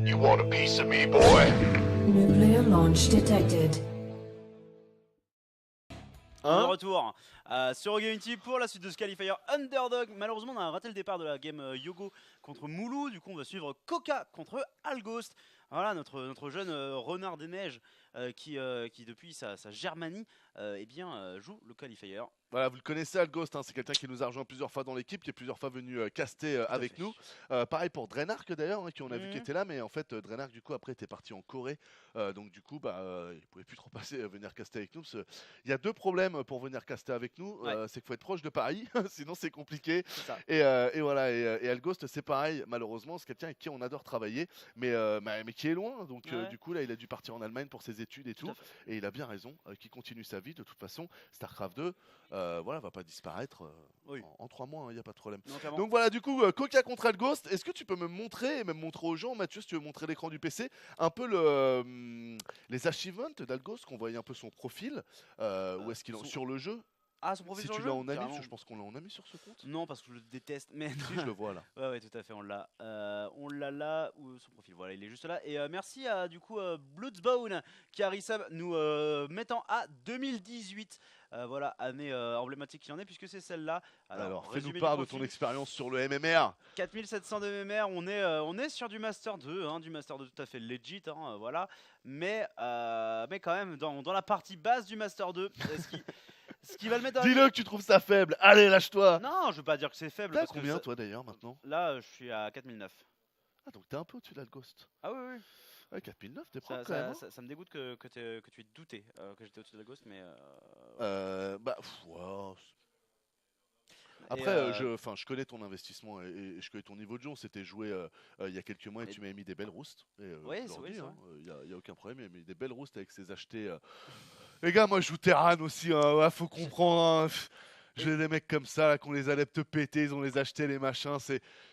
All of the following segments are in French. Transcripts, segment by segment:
You want a piece of me, boy? Nuclear launch detected. De retour sur Gaming TV pour la suite de Scalifier Underdog. Malheureusement on a raté le départ de la game Yogo contre Moulou. Du coup on va suivre Coca contre Alghost. Voilà notre jeune renard des neiges qui depuis sa Germanie joue le Qualifier. Voilà, vous le connaissez, Alghost, hein, c'est quelqu'un qui nous a rejoint plusieurs fois dans l'équipe, qui est plusieurs fois venu caster avec nous. Pareil pour Draenark d'ailleurs, hein, qui on a vu qui était là, mais en fait Draenark du coup après était parti en Corée, donc du coup il pouvait plus trop passer venir caster avec nous. Il y a deux problèmes pour venir caster avec nous, c'est qu'il faut être proche de Paris, sinon c'est compliqué. Et voilà, et Alghost c'est pareil, malheureusement c'est quelqu'un avec qui on adore travailler, mais qui est loin, donc du coup là il a dû partir en Allemagne pour ses études et tout, et il a bien raison, qu'il continue sa vie de toute façon. Starcraft 2 voilà, va pas disparaître en 3 mois, il n'y a pas de problème. Donc voilà, du coup, Coca contre Alghost. Est-ce que tu peux me montrer, et même montrer aux gens, Mathieu, si tu veux montrer l'écran du PC, un peu les achievements d'Alghost, qu'on voyait un peu son profil, où est-ce qu'il est sur le jeu? Ah, son profil si sur tu le l'as jeu, en ami, carrément. je pense qu'on l'a en ami sur ce compte. Non, parce que je le déteste. Mais si, je le vois là. Ouais, tout à fait, on l'a. On l'a là, ou son profil, voilà, il est juste là. Et merci à du coup Bloodsbone qui a resub nous mettant à 2018. Voilà, année emblématique qu'il en est, puisque c'est celle-là. Alors fais-nous part de ton expérience sur le MMR. 4700 de MMR, on est sur du Master 2, hein, du Master 2 tout à fait legit, hein, voilà. Mais quand même, dans la partie basse du Master 2, ce qui va le mettre dans... Dis-le que tu trouves ça faible. Allez, lâche-toi. Non, je veux pas dire que c'est faible. T'as combien toi d'ailleurs maintenant? Là, je suis à 4009. Ah, donc t'es un peu au-dessus d'Alghost. Ah oui, oui. Ouais, 4009, t'es propre quand même. Ça me dégoûte que tu aies douté que j'étais au-dessus d'Alghost, mais... Wow. Après, je connais ton investissement et je connais ton niveau de jeu. On s'était joué il y a quelques mois et tu m'avais mis des belles roustes. Oui, c'est vrai. Il n'y a aucun problème, il m'a mis des belles roustes avec ses achetés. Les gars, moi je joue Terran aussi, hein. Ouais, faut comprendre. Hein. J'ai des mecs comme ça, là, qu'on les allait te péter, ils ont les achetés, les machins.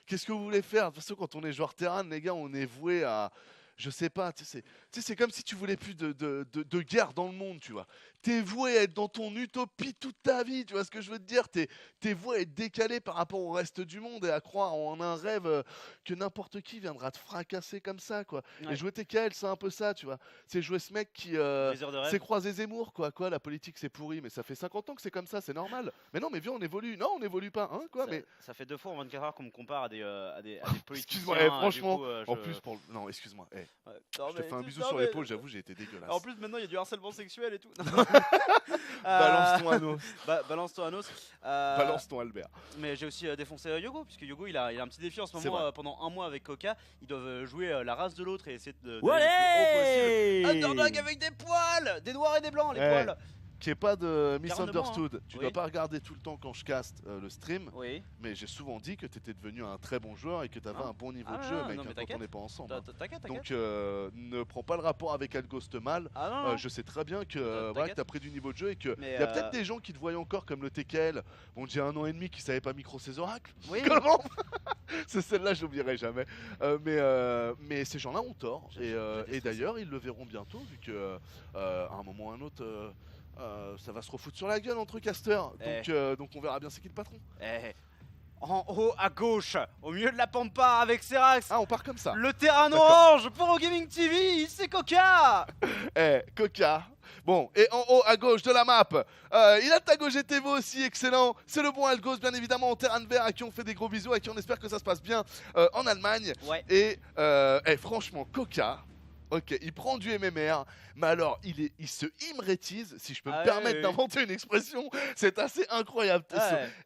Qu'est-ce que vous voulez faire? De toute façon, quand on est joueur Terran, les gars, on est voué à... Je sais pas, tu sais, c'est comme si tu voulais plus de guerre dans le monde, tu vois. T'es voué à être dans ton utopie toute ta vie, tu vois ce que je veux te dire. T'es voué à être décalé par rapport au reste du monde et à croire en un rêve que n'importe qui viendra te fracasser comme ça, quoi. Ouais. Et jouer TKL, c'est un peu ça, tu vois. C'est jouer ce mec qui s'est croisé Zemmour, quoi. La politique, c'est pourri, mais ça fait 50 ans que c'est comme ça, c'est normal. Mais non, mais viens, on évolue. Non, on n'évolue pas, hein, quoi. Ça fait 2 fois en 24 heures qu'on me compare à des politiciens. Excuse-moi, franchement, en plus, non, excuse-moi. Je te fais un bisou sur l'épaule, j'avoue, j'ai été dégueulasse. En plus, maintenant, il y a du harcèlement sexuel et tout. Balance ton Anos. Balance ton Anos. Balance ton Albert. Mais j'ai aussi défoncé Yogo, puisque Yogo, il a un petit défi en ce moment pendant 1 mois avec Coca. Ils doivent jouer la race de l'autre et essayer de ouais, Underdog avec des poils, des noirs et des blancs, les poils. Qu'il n'y ait pas de misunderstood. Hein. Tu dois pas regarder tout le temps quand je caste le stream. Oui. Mais j'ai souvent dit que tu étais devenu un très bon joueur et que tu avais un bon niveau de jeu, mec, quand on n'est pas ensemble. T'inquiète. Donc ne prends pas le rapport avec Alghost mal. Je sais très bien que tu as pris du niveau de jeu et qu'il y a peut-être des gens qui te voyaient encore comme le TKL. Bon, j'ai 1 an et demi qui savait pas micro ses oracles. Oui. Comment? C'est celle-là, je l'oublierai jamais. Mais ces gens-là ont tort. Et d'ailleurs, ils le verront bientôt, vu que à un moment ou à un autre. Ça va se refoutre sur la gueule entre casters, donc on verra bien c'est qui le patron. En haut à gauche, au milieu de la pampa avec Serax. Ah, on part comme ça. Le terrain orange pour Gaming TV, c'est Coca. Coca. Bon, et en haut à gauche de la map, il a Tago GTV aussi, excellent. C'est le bon Alghost, bien évidemment, en terrain vert, à qui on fait des gros bisous, à qui on espère que ça se passe bien en Allemagne. Ouais. Et franchement, Coca. Ok, il prend du MMR, mais alors il se imrétise, si je peux me permettre d'inventer une expression, c'est assez incroyable.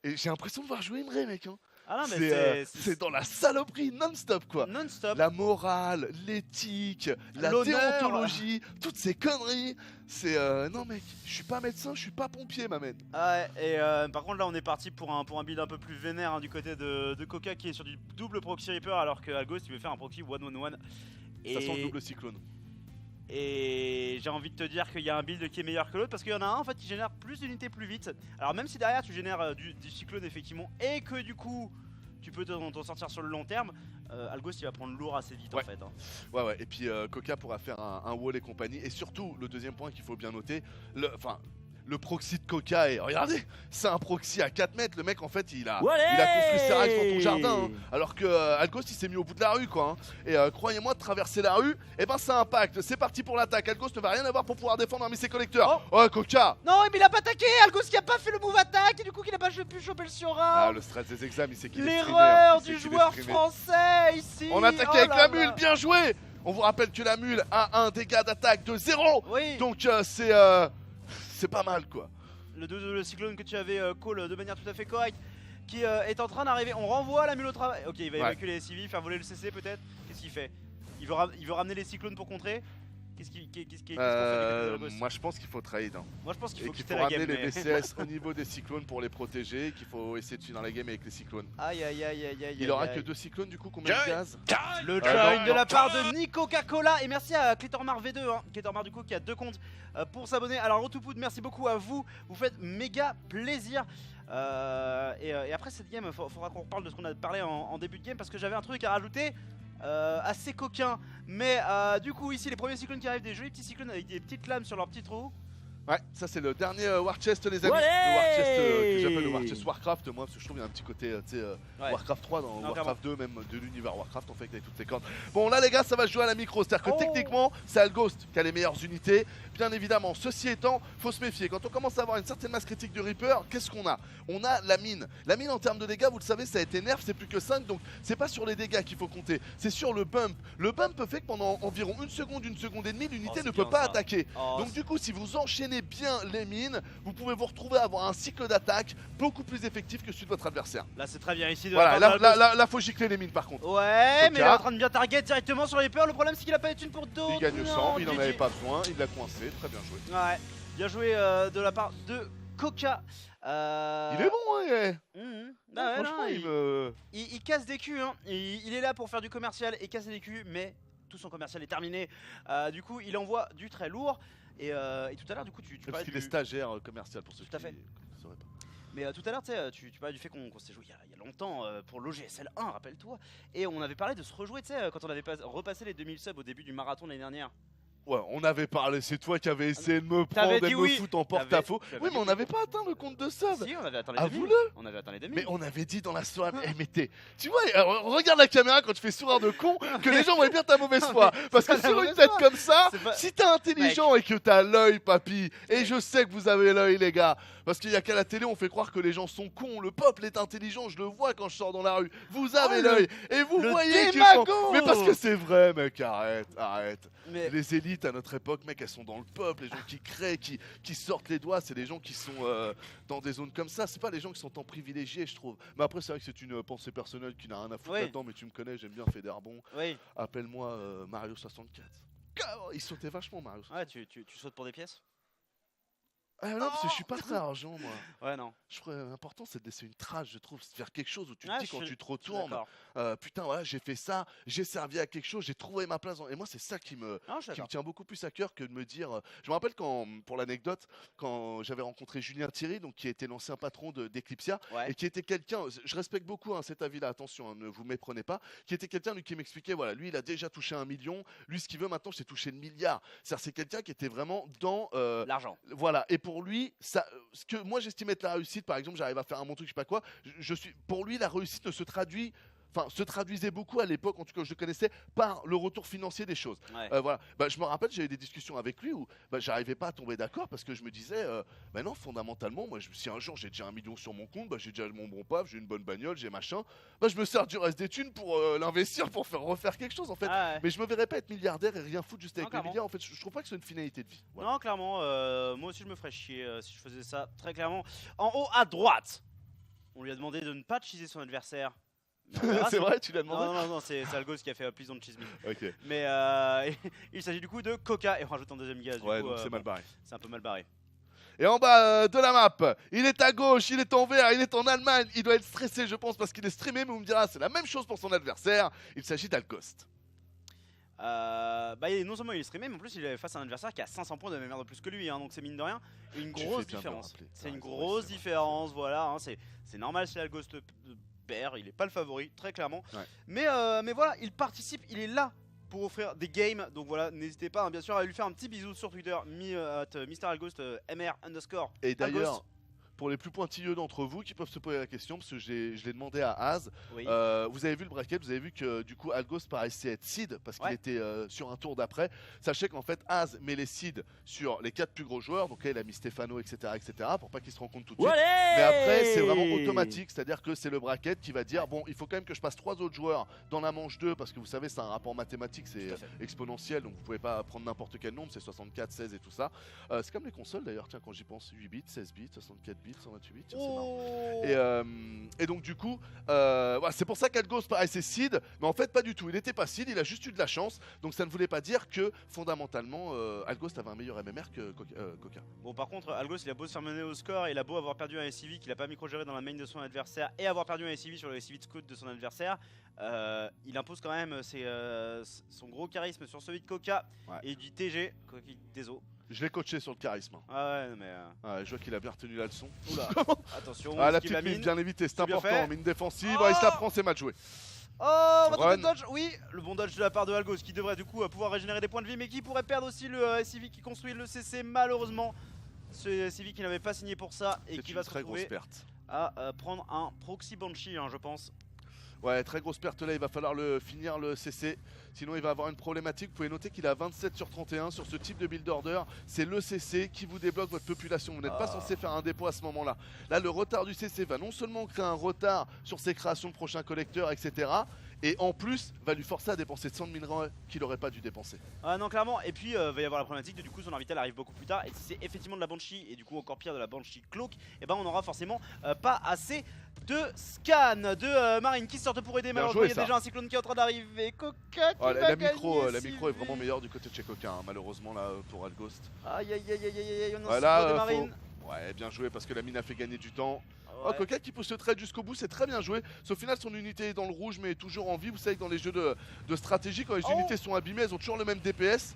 Et j'ai l'impression de voir jouer Imre, mec. Hein. Ah non, mais c'est dans la saloperie non-stop, quoi. Non-stop. La morale, l'éthique, la déontologie, toutes ces conneries. C'est non, mec, je suis pas médecin, je suis pas pompier, ma mène. Par contre, là, on est parti pour un build un peu plus vénère, hein, du côté de Coca, qui est sur du double proxy Reaper, alors que Alghost, il veut faire un proxy 1-1-1. Ça sent le double cyclone. Et j'ai envie de te dire qu'il y a un build qui est meilleur que l'autre, parce qu'il y en a un en fait qui génère plus d'unités plus vite. Alors même si derrière tu génères du cyclone effectivement, et que du coup tu peux t'en sortir sur le long terme, Alghost il va prendre lourd assez vite en fait. Hein. Ouais, et puis Coca pourra faire un wall et compagnie. Et surtout, le deuxième point qu'il faut bien noter, le proxy de Coca et regardez, c'est un proxy à 4 mètres. Le mec en fait il a Allez construit ses rails sur ton jardin, hein. Alors que Alghost il s'est mis au bout de la rue quoi, hein. Et croyez-moi, de traverser la rue, et ben ça impacte. C'est parti pour l'attaque. Alghost ne va rien avoir pour pouvoir défendre un ses collecteurs. Oh Coca. Non, mais il a pas attaqué. Alghost qui a pas fait le move attaque et du coup qui n'a pas pu choper le surround. Ah, le stress des examens, il sait qu'il est L'erreur streamer, du joueur français ici. On attaque Oh avec là la là. mule, bien joué. On vous rappelle que la mule a un dégât d'attaque de 0. Oui. Donc c'est pas mal quoi. Le cyclone que tu avais call de manière tout à fait correcte qui est en train d'arriver. On renvoie la mule au travail. Ok, il va évacuer les civils, faire voler le CC peut-être. Qu'est-ce qu'il fait? Il veut ramener les cyclones pour contrer. Qu'est-ce qu'on fait du côté d'Alghost? Moi je pense qu'il faut trade, hein. Moi je pense qu'il Et faut qu'il quitter faut la ramener game. les VCS au niveau des cyclones pour les protéger, qu'il faut essayer de finir la game avec les cyclones. Aïe aïe aïe aïe aïe. Il aura que 2 cyclones du coup, combien de gaz? Le non, join de non. la part de Nico Coca-Cola. Et merci à Clétormar V2, hein. Clétormar du coup qui a 2 comptes pour s'abonner. Alors Rotopoud, merci beaucoup à vous. Vous faites méga plaisir. Et après cette game, faudra qu'on reparle de ce qu'on a parlé en début de game parce que j'avais un truc à rajouter. Assez coquin, mais du coup ici les premiers cyclones qui arrivent, des jolis petits cyclones avec des petites lames sur leurs petits trous. Ouais, ça c'est le dernier War Chest les amis. Ouais. Le War Chest que j'appelle le War Chest Warcraft, moi parce que je trouve qu'il y a un petit côté tu sais Ouais. Warcraft 3 dans Non, Warcraft 2, même de l'univers Warcraft en fait avec toutes ces cordes. Bon là les gars, ça va jouer à la micro, c'est-à-dire que Oh. techniquement c'est Alghost qui a les meilleures unités. Bien évidemment, ceci étant, faut se méfier. Quand on commence à avoir une certaine masse critique de Reaper, qu'est-ce qu'on a? On a la mine. La mine en termes de dégâts, vous le savez, ça a été nerf, c'est plus que 5, donc c'est pas sur les dégâts qu'il faut compter, c'est sur le bump. Le bump fait que pendant environ une seconde et demie, l'unité c'est ne peut bien, pas ça. attaquer. Oh, Donc du coup, si vous enchaînez bien les mines, vous pouvez vous retrouver à avoir un cycle d'attaque beaucoup plus effectif que celui de votre adversaire. là c'est très bien ici de Voilà, la part de Alghost. là faut gicler les mines par contre. Ouais, mais il est Coca. en train de bien target directement sur les peurs. Le problème c'est qu'il a pas les thunes pour d'autres. Il gagne le Non, sang, il en GG. avait pas besoin, il l'a coincé, très bien joué. Ouais, bien joué de la part de Coca. Il est bon, hein, il est. Ah ouais, Franchement, non, il casse des culs, hein. Il est là pour faire du commercial et casser des culs, mais tout son commercial est terminé. Du coup, il envoie du très lourd. Et tout à l'heure, du coup, tu Parce parlais qu'il du... est stagiaire commercial pour ceux Tout à qui fait. ne sauraient pas. Mais tout à l'heure, tu sais, tu parlais du fait qu'on s'est joué il y a longtemps pour l'OGSL 1, rappelle-toi. Et on avait parlé de se rejouer, tu sais, quand on avait repassé les 2000 subs au début du marathon l'année dernière. Ouais, on avait parlé, c'est toi qui avais essayé de me T'avais prendre et de dit me oui. foutre en T'avais- porte-à-faux. tu avais Oui, dit mais on oui. n'avait pas atteint le compte de sub. Si, on avait atteint les 2000. Avoue-le. On avait atteint les 2000. Mais on avait dit dans la soirée, eh, mais tu vois, regarde la caméra quand tu fais sourire de con, que les gens voient bien ta mauvaise foi. Parce que pas la sur une mauvaise tête foi. comme ça, C'est pas- si t'es intelligent et que t'as l'œil, papy, et je sais que vous avez l'œil, les gars, parce qu'il y a qu'à la télé, on fait croire que les gens sont cons. Le peuple est intelligent, je le vois quand je sors dans la rue. Vous avez le- l'œil, et vous le voyez qu'ils démago. font. Mais parce que c'est vrai, mec, arrête. Mais Les élites à notre époque, mec, elles sont dans le peuple. Les gens qui créent, qui sortent les doigts, c'est les gens qui sont dans des zones comme ça. C'est pas les gens qui sont en privilégié, je trouve. Mais après, c'est vrai que c'est une pensée personnelle qui n'a rien à foutre Oui. là-dedans. Mais tu me connais, j'aime bien Fédérbon. oui, Appelle-moi Mario64. Il sautait vachement, Mario. ouais, tu sautes pour des pièces? Ah non, parce que je suis pas très argent, moi. Ouais, non. Je trouve l'important, c'est de laisser une trace, je trouve. C'est de faire quelque chose où tu te Ouais, dis je quand suis- tu te je suis retournes, d'accord. putain, voilà, j'ai fait ça, j'ai servi à quelque chose, j'ai trouvé ma place. Et moi, c'est ça qui me, Non, je suis qui me d'accord. tient beaucoup plus à cœur que de me dire. Je me rappelle quand, pour l'anecdote, quand j'avais rencontré Julien Thierry, donc qui était l'ancien patron d'Eclipsia, Ouais. et qui était quelqu'un, je respecte beaucoup cet avis-là, attention, hein, ne vous méprenez pas, qui était quelqu'un lui qui m'expliquait, voilà, lui il a déjà touché 1 million, lui ce qu'il veut maintenant c'est toucher le milliard. C'est quelqu'un qui était vraiment dans L'argent. voilà, et pour lui, ça, ce que moi j'estime être la réussite, par exemple, j'arrive à faire un bon truc, je sais pas quoi, je suis, pour lui, la réussite ne se traduit. Enfin, se traduisait beaucoup à l'époque, en tout cas je le connaissais, par le retour financier des choses. Ouais. Voilà. Bah, je me rappelle, j'avais des discussions avec lui où j'arrivais pas à tomber d'accord parce que je me disais, bah non, fondamentalement, moi, si un jour j'ai déjà 1 million sur mon compte, bah, j'ai déjà mon bon paf, j'ai une bonne bagnole, j'ai machin, bah, je me sers du reste des thunes pour l'investir, pour refaire quelque chose en fait. Ah ouais. Mais je me verrais pas être milliardaire et rien foutre juste avec Non, les clairement. milliards. En fait, je trouve pas que c'est une finalité de vie. Voilà. Non, clairement, moi aussi je me ferais chier si je faisais ça, très clairement. En haut à droite, on lui a demandé de ne pas cheeser son adversaire. Mais on verra C'est si- vrai, tu l'as demandé. Non, c'est Alghost qui a fait Please Don't Cheese Me. Ok. Mais il s'agit du coup de Coca et on rajoute un deuxième gaz. Du Ouais, coup, donc c'est mal bon, barré. c'est un peu mal barré. Et en bas de la map, il est à gauche, il est en vert, il est en Allemagne. Il doit être stressé, je pense, parce qu'il est streamé. Mais vous me direz, c'est la même chose pour son adversaire. Il s'agit d'Alghost. Non seulement il est streamé, mais en plus il est face à un adversaire qui a 500 points de mémoire de plus que lui, hein, donc c'est mine de rien une Tu grosse fais bien de le différence. rappeler. C'est une T'as raison, grosse ouais, c'est vrai. différence, voilà, hein, c'est normal si Alghost perd, il est pas le favori, très clairement. Ouais. Mais voilà, il participe, il est là pour offrir des games. Donc voilà, n'hésitez pas bien sûr à lui faire un petit bisou sur Twitter, MrAlghost, MR_. Et d'ailleurs, pour les plus pointilleux d'entre vous qui peuvent se poser la question, parce que je l'ai demandé à Az, Oui. vous avez vu le bracket, vous avez vu que du coup Alghost paraissait être seed parce qu'il était sur un tour d'après. Sachez qu'en fait Az met les seeds sur les 4 plus gros joueurs, donc là, il a mis Stefano, etc., pour pas qu'il se rende compte tout de suite. Mais après, c'est vraiment automatique, c'est-à-dire que c'est le bracket qui va dire bon, il faut quand même que je passe 3 autres joueurs dans la manche 2 parce que vous savez, c'est un rapport mathématique, c'est exponentiel, donc vous pouvez pas prendre n'importe quel nombre, c'est 64, 16 et tout ça. C'est comme les consoles d'ailleurs, tiens, quand j'y pense, 8 bits, 16 bits, 64 bits, 128 bits, tiens, c'est marrant. Et donc du coup, voilà, c'est pour ça qu'Alghost paraissait seed, mais en fait pas du tout, il n'était pas seed, il a juste eu de la chance, donc ça ne voulait pas dire que fondamentalement Alghost avait un meilleur MMR que Coca. Bon, par contre, Alghost il a beau se faire mener au score, il a beau avoir perdu un SCV qu'il a pas micro-géré dans la main de son adversaire et avoir perdu un SCV sur le SCV de scout de son adversaire, il impose quand même son gros charisme sur celui de Coca et du TG, désolé. Je l'ai coaché sur le charisme. Ah ouais, mais. Je vois qu'il a bien retenu la leçon. Oula, attention, la petite mine, bien évité, c'est important. Mine défensive, il se la prend, c'est mal joué. Oh, votre dodge, oui, le bon dodge de la part de Alghost qui devrait du coup pouvoir régénérer des points de vie, mais qui pourrait perdre aussi le SCV qui construit le CC malheureusement. Ce SCV qui n'avait pas signé pour ça et qui va se retrouver à prendre un proxy Banshee, je pense. Ouais, très grosse perte là, il va falloir finir le CC, sinon il va avoir une problématique. Vous pouvez noter qu'il a 27 sur 31 sur ce type de build order. C'est le CC qui vous débloque votre population, vous n'êtes pas censé faire un dépôt à ce moment-là. Là, le retard du CC va non seulement créer un retard sur ses créations de prochains collecteurs, etc. Et en plus, va lui forcer à dépenser de 100 de minerais qu'il n'aurait pas dû dépenser. Ah non, clairement, et puis va y avoir la problématique de du coup son orbital arrive beaucoup plus tard. Et si c'est effectivement de la Banshee, et du coup encore pire de la Banshee Cloak, et ben on aura forcément pas assez de scan de Marine qui sortent pour aider. Malheureusement, il y a déjà un cyclone qui est en train d'arriver. Coca qui va la gagner micro est vraiment meilleure du côté de chez Coca, malheureusement là pour Alghost. Aïe aïe aïe aïe aïe aïe, on a voilà, de Marine. Ouais, bien joué parce que la mine a fait gagner du temps. Oh, Coca qui pousse le trade jusqu'au bout, c'est très bien joué. Au final, son unité est dans le rouge, mais est toujours en vie. Vous savez que dans les jeux de stratégie, quand les unités sont abîmées, elles ont toujours le même DPS.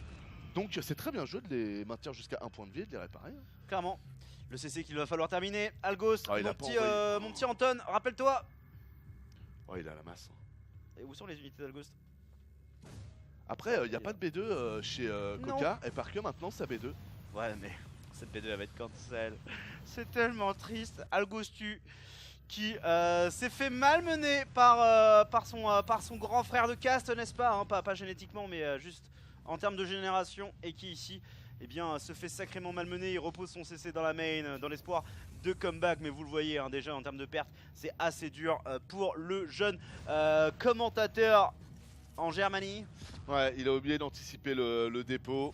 Donc c'est très bien joué de les maintenir jusqu'à un point de vie et de les réparer. Clairement. Le CC qu'il va falloir terminer. Alghost, mon petit Anton, rappelle-toi. Oh, il a la masse. Et où sont les unités d'Alghost? Après, il n'y a pas de B2 chez Coca. Et par que maintenant, c'est B2. Ouais, mais cette B2 elle va être cancel. C'est tellement triste. Alghostu qui s'est fait malmener par son grand frère de caste, n'est-ce pas, pas génétiquement, mais juste en termes de génération. Et qui ici se fait sacrément malmener. Il repose son CC dans la main dans l'espoir de comeback. Mais vous le voyez déjà en termes de pertes, c'est assez dur pour le jeune commentateur en Germanie. Ouais, il a oublié d'anticiper le dépôt.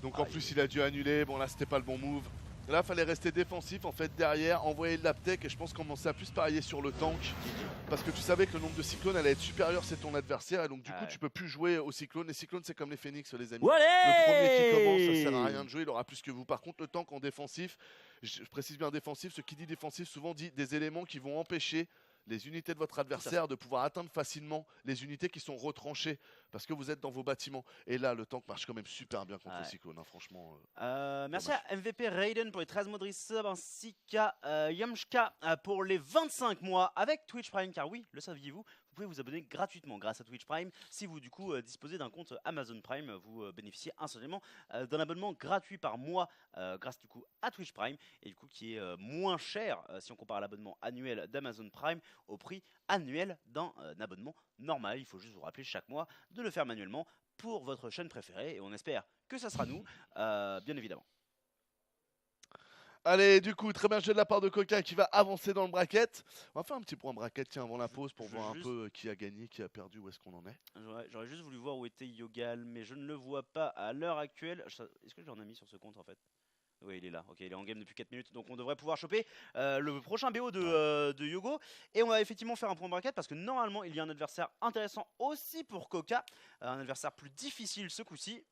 Donc en plus il a dû annuler, bon là c'était pas le bon move. Là fallait rester défensif en fait derrière, envoyer de l'aptech et je pense qu'on commençait à plus parier sur le tank. Parce que tu savais que le nombre de cyclones allait être supérieur, c'est ton adversaire et donc du coup tu peux plus jouer aux cyclones. Les cyclones c'est comme les phoenix les amis. Le premier qui commence ça sert à rien de jouer, il aura plus que vous. Par contre le tank en défensif, je précise bien défensif, ce qui dit défensif souvent dit des éléments qui vont empêcher les unités de votre adversaire de pouvoir atteindre facilement les unités qui sont retranchées parce que vous êtes dans vos bâtiments. Et là, le tank marche quand même super bien contre le cyclone, franchement. Merci à MVP Raiden pour les 13 mois de resub ainsi qu'à Yamshka pour les 25 mois avec Twitch Prime. Car oui, le saviez-vous, vous pouvez vous abonner gratuitement grâce à Twitch Prime. Si vous du coup disposez d'un compte Amazon Prime, vous bénéficiez instantanément d'un abonnement gratuit par mois grâce du coup à Twitch Prime et du coup qui est moins cher si on compare à l'abonnement annuel d'Amazon Prime au prix annuel d'un abonnement normal. Il faut juste vous rappeler chaque mois de le faire manuellement pour votre chaîne préférée et on espère que ça sera nous, bien évidemment. Allez, du coup, très bien jeu de la part de Coca qui va avancer dans le bracket. On va faire un petit point bracket tiens, avant la pause pour voir un peu qui a gagné, qui a perdu, où est-ce qu'on en est. J'aurais juste voulu voir où était Yogal, mais je ne le vois pas à l'heure actuelle. Est-ce que j'en ai mis sur ce compte en fait? Oui, il est là. Ok, il est en game depuis 4 minutes, donc on devrait pouvoir choper le prochain BO de Yogo. Et on va effectivement faire un point bracket parce que normalement il y a un adversaire intéressant aussi pour Coca, un adversaire plus difficile ce coup-ci.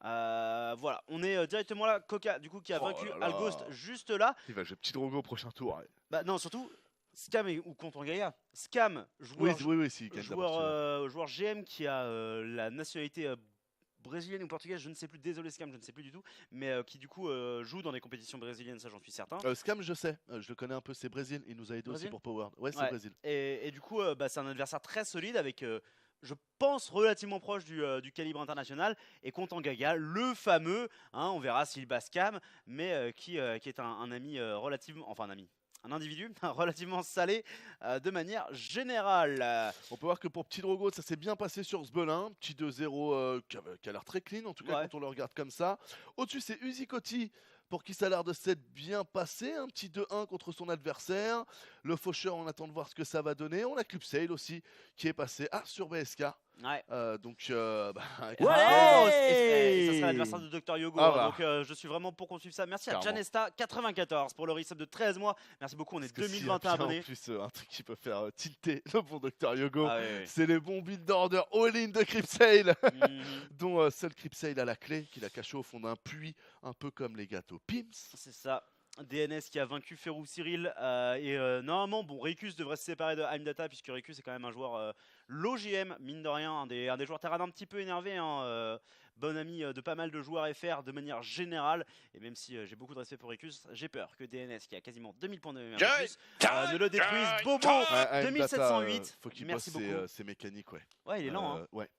Voilà, on est directement là. Coca, du coup, qui a vaincu Alghost juste là. Il va jouer petit Drogo au prochain tour. Ouais. Bah non, surtout Scam ou contre Gaïa. Scam, joueur, joueur GM qui a la nationalité brésilienne ou portugaise, je ne sais plus, désolé Scam, je ne sais plus du tout, mais qui du coup joue dans des compétitions brésiliennes, ça j'en suis certain. Scam, je sais, je le connais un peu, c'est Brésil, il nous a aidé aussi pour Power. Ouais, c'est Brésil. Et du coup, c'est un adversaire très solide avec je pense, relativement proche du calibre international, et Content Gaga, le fameux, hein, on verra s'il basse cam, mais qui est un ami relativement, enfin un ami, un individu relativement salé de manière générale. On peut voir que pour Petit Drogo, ça s'est bien passé sur Zbelin. Petit 2-0 qui a l'air très clean, en tout cas Ouais. quand on le regarde comme ça. Au-dessus, c'est Uzi Kotti pour qui ça a l'air de s'être bien passé. Un petit 2-1 contre son adversaire. Le faucheur, on attend de voir ce que ça va donner. On a Club Sale aussi qui est passé sur BSK. Ouais. Donc, Oh, et ça sera l'adversaire de Dr Yogo, Ah hein, bah. donc je suis vraiment pour qu'on suive ça. Merci à Clairement. Janesta94 pour le resub de 13 mois. Merci beaucoup, on est parce que s'il y a 2021 bien, abonnés. En plus, un truc qui peut faire tilter le bon Dr Yogo. Ah, oui, C'est les bons build order all-in de Cripsale, oui. Mhm. dont seul Cripsale a la clé, qu'il a caché au fond d'un puits, un peu comme les gâteaux Pims. C'est ça. DNS qui a vaincu Ferrou Cyril normalement bon Recus devrait se séparer de Heimdata puisque Recus est quand même un joueur l'OGM mine de rien un des joueurs Terran un petit peu énervé hein, bon ami de pas mal de joueurs FR de manière générale et même si j'ai beaucoup de respect pour Recus j'ai peur que DNS qui a quasiment 2000 points de mémoire de plus ne le détruise. Bobo Heimdata, 2708 faut qu'il merci bosse beaucoup. ses mécaniques, ouais. Ouais il est lent hein. Ouais.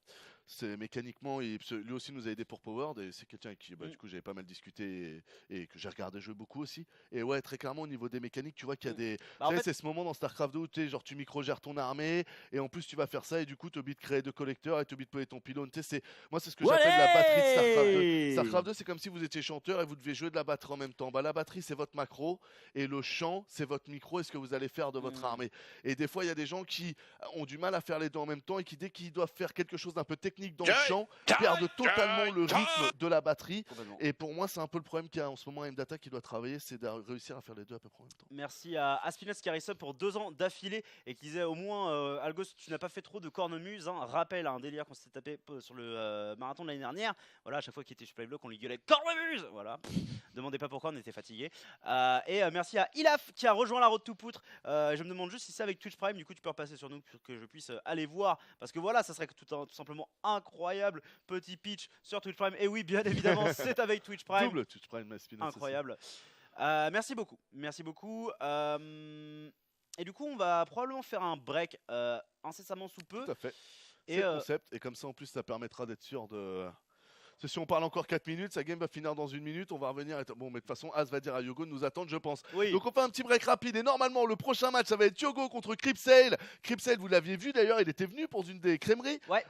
C'est mécaniquement, lui aussi nous a aidé pour Powered et c'est quelqu'un avec qui Mm. du coup j'avais pas mal discuté et que j'ai regardé jouer beaucoup aussi. Et ouais, très clairement au niveau des mécaniques, tu vois qu'il y a des. Bah, en fait, C'est ce moment dans StarCraft 2 où tu sais, genre tu micro-gères ton armée et en plus tu vas faire ça et du coup tu oublies de créer deux collecteurs et tu oublies de poser ton pylône. Tu sais, moi c'est ce que j'appelle la batterie de StarCraft 2. StarCraft 2 c'est comme si vous étiez chanteur et vous deviez jouer de la batterie en même temps. Bah la batterie c'est votre macro et le chant c'est votre micro et ce que vous allez faire de votre armée. Et des fois il y a des gens qui ont du mal à faire les deux en même temps et qui dès qu'ils doivent faire quelque chose d'un peu technique dans le chant perdent totalement le rythme de la batterie. complètement. Et pour moi, c'est un peu le problème qu'il y a en ce moment à Mdata qui doit travailler, c'est de réussir à faire les deux à peu près en même temps. Merci à Aspinus qui a resub pour 2 ans d'affilée et qui disait au moins Algos tu n'as pas fait trop de cornemuse hein. Rappel un délire qu'on s'était tapé sur le marathon de l'année dernière. Voilà à chaque fois qu'il était sur Playblock on lui gueulait cornemuse. Voilà. Demandez pas pourquoi on était fatigué. Merci à Ilaf qui a rejoint la road to poutre. Je me demande juste si c'est avec Twitch Prime du coup tu peux repasser sur nous pour que je puisse aller voir parce que voilà ça serait tout simplement incroyable. Petit pitch sur Twitch Prime et oui bien évidemment c'est avec Twitch Prime. Double Twitch Prime, Aspinus, Incroyable. Merci beaucoup. Merci beaucoup. Et du coup, on va probablement faire un break incessamment sous peu. Tout à fait. Et C'est le concept et comme ça en plus ça permettra d'être sûr de. Parce que si on parle encore 4 minutes, sa game va finir dans 1 minute, on va revenir. Bon, mais de toute façon, As va dire à Yogo de nous attendre, je pense. oui. Donc on fait un petit break rapide et normalement le prochain match ça va être Yogo contre Cripsale. Cripsale vous l'aviez vu d'ailleurs, il était venu pour une des crèmeries Ouais.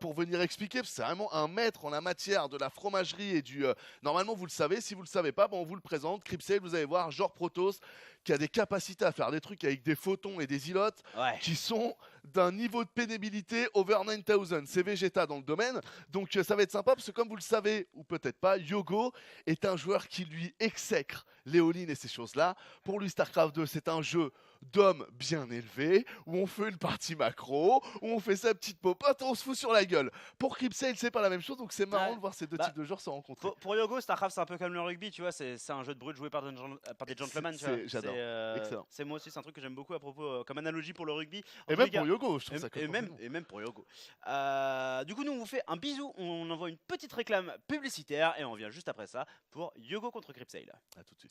pour venir expliquer parce que c'est vraiment un maître en la matière de la fromagerie et du normalement vous le savez, si vous le savez pas, bon, on vous le présente. Cripsale vous allez voir genre Protoss qui a des capacités à faire des trucs avec des photons et des ilotes Ouais. qui sont d'un niveau de pénibilité over 9000. C'est Vegeta dans le domaine. Donc ça va être sympa parce que comme vous le savez, ou peut-être pas, Yogo est un joueur qui lui exècre les all-in et ces choses-là. Pour lui, StarCraft 2, c'est un jeu d'hommes bien élevés, où on fait une partie macro, où on fait sa petite popote, on se fout sur la gueule. Pour Cripsale, c'est pas la même chose, donc c'est marrant Ouais. de voir ces deux Bah, types de joueurs se rencontrer. Pour Yogo, StarCraft c'est un peu comme le rugby, tu vois, c'est un jeu de brut joué par des gentlemen. Tu vois. J'adore. Excellent. C'est moi aussi, c'est un truc que j'aime beaucoup à propos, comme analogie pour le rugby. En Et tous même les cas, pour Yogo, je trouve ça et même pour Yogo. Du coup, nous on vous fait un bisou, on envoie une petite réclame publicitaire et on revient juste après ça pour Yogo contre Cripsale. À tout de suite.